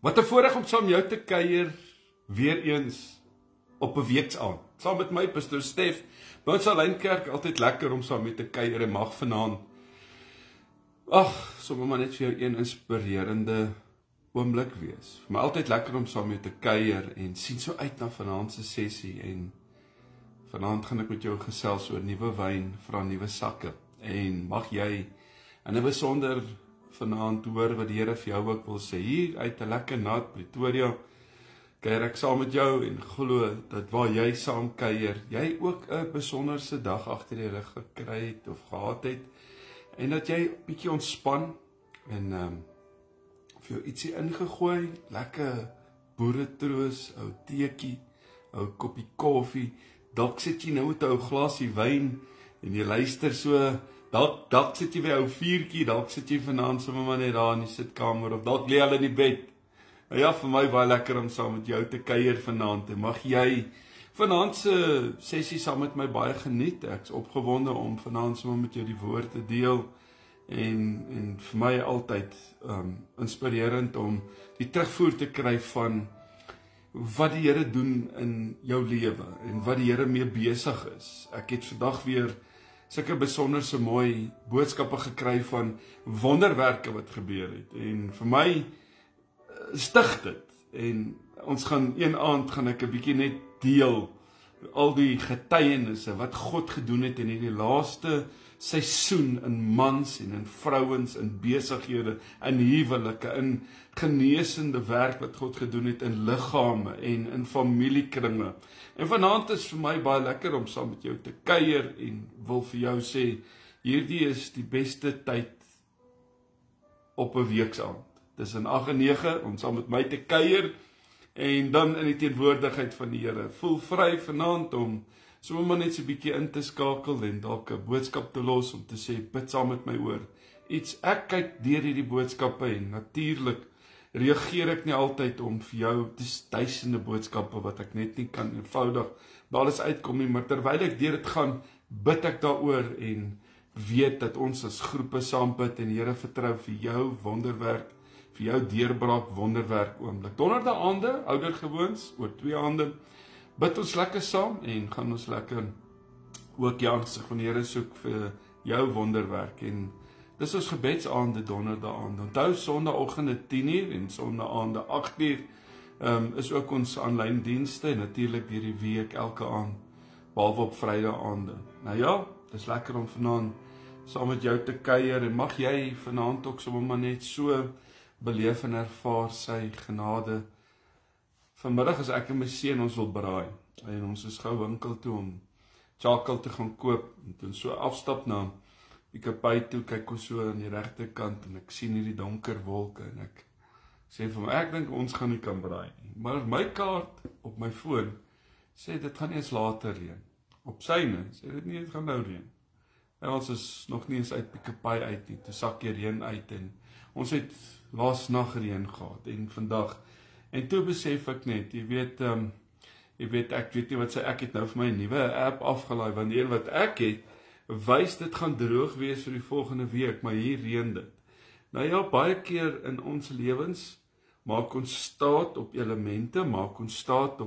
Wat 'n voorreg om saam jou te kuier weer eens op 'n weeksaand. Saam met my Pastor Stef. By ons Alleenkerk altyd lekker om saam met te kuier en mag vanaand. Sommer maar net vir jou een inspirerende oomblik wees. Vir my altyd lekker om saam met te kuier en sien so uit na vanaand se sessie en vanaand gaan ek met jou gesels oor nuwe wyn vir nuwe sakke. En mag jy in 'n besonder vanaand hoor wat die Here vir jou ook wil sê. Hier uit 'n lekker nat Pretoria kuier ek saam met jou en glo dat waar jy saam kuier, jy ook 'n besonderse dag agter die rug gekry het of gehad het en dat jy bietjie ontspan en vir jou ietsie ingegooi, lekker boeretroos, ou teetjie, ou koppie koffie, dalk sit jy nou met 'n ou glasie wyn en jy luister so. Dalk sit jy by ou vuurtjie, dalk sit jy vanaand sommer maar net daar in die sitkamer of dalk lê jy al in die bed. Nou ja, vir my baie lekker om saam met jou te kuier vanaand. En mag jy vanaand se sessie saam met my baie geniet. Ek's opgewonde om vanaand sommer met jou die woord te deel en vir my altyd inspirerend om die terugvoer te kry van wat die Here doen in jou lewe en wat die Here mee besig is. Ek het vandag weer sulke besonderse mooi boodskappe gekry van wonderwerke wat gebeur het. En vir my stig dit. En ons gaan een aand gaan ek 'n bietjie net deel al die getuienisse wat God gedoen het in hierdie laaste seisoen in mans en in vrouens, in besighede, in huwelike, in genesende werk wat God gedoen het in liggame en in familiekringe. En vanaand is vir my baie lekker om saam met jou te kuier en wil vir jou sê, hierdie is die beste tyd op 'n weeksaand. Tussen 8 en 9 om saam met my te kuier en dan in die teenwoordigheid van die Here. Voel vry vanaand om sommer maar net so 'n bietjie in te skakel en dalk 'n boodskap te los om te sê, bid saam met my oor iets. Ek kyk deur hierdie boodskappe en natuurlik reageer ek nie altyd om vir jou, dis duisende boodskappe wat ek net nie kan eenvoudig by alles uitkom nie, maar terwyl ek deur dit gaan, bid ek daaroor en weet dat ons as groepe saam bid en die Here vertrou vir jou wonderwerk, vir jou deurbraak wonderwerk oomblik. Donderdag aande, oudergewoons, oor 2 aande, bid ons lekker saam en gaan ons lekker ook die aangesig van die Here soek vir jou wonderwerk. En dis ons gebedsaande donderdag aande. Onthou sonnaandoggende 10:00 en sonnaande 8:00 is ook ons aanlyn dienste en natuurlik deur die week elke aand behalwe op Vrydag aande. Nou ja, dis lekker om vanaand saam met jou te kuier en mag jy vanaand ook sommer maar net so beleef en ervaar sy genade. Vanmiddag is ek en my seun, ons wil braai en ons is gou winkel toe om charcoal te gaan koop en toe so afstap na die kapai toe, kyk ons so aan die regterkant en ek sien hierdie donker wolke en ek sê vir my, ek dink ons gaan nie kan braai nie. Maar my kaart op my foon sê dit gaan nie eens later reën. Op syne sê dit nie, dit gaan nou reën. En ons is nog nie eens uit die kapai uit nie, toe sak die reën uit en ons het laas nag reën gehad en vandag. En toe besef ek net, ek weet nie wat sê, ek het nou vir my 'n nuwe app afgelaai, want die een wat ek het, wys dit gaan droog wees vir die volgende week, maar hier reën dit. Nou ja, baie keer in ons lewens maak ons staat op elemente, maak ons staat op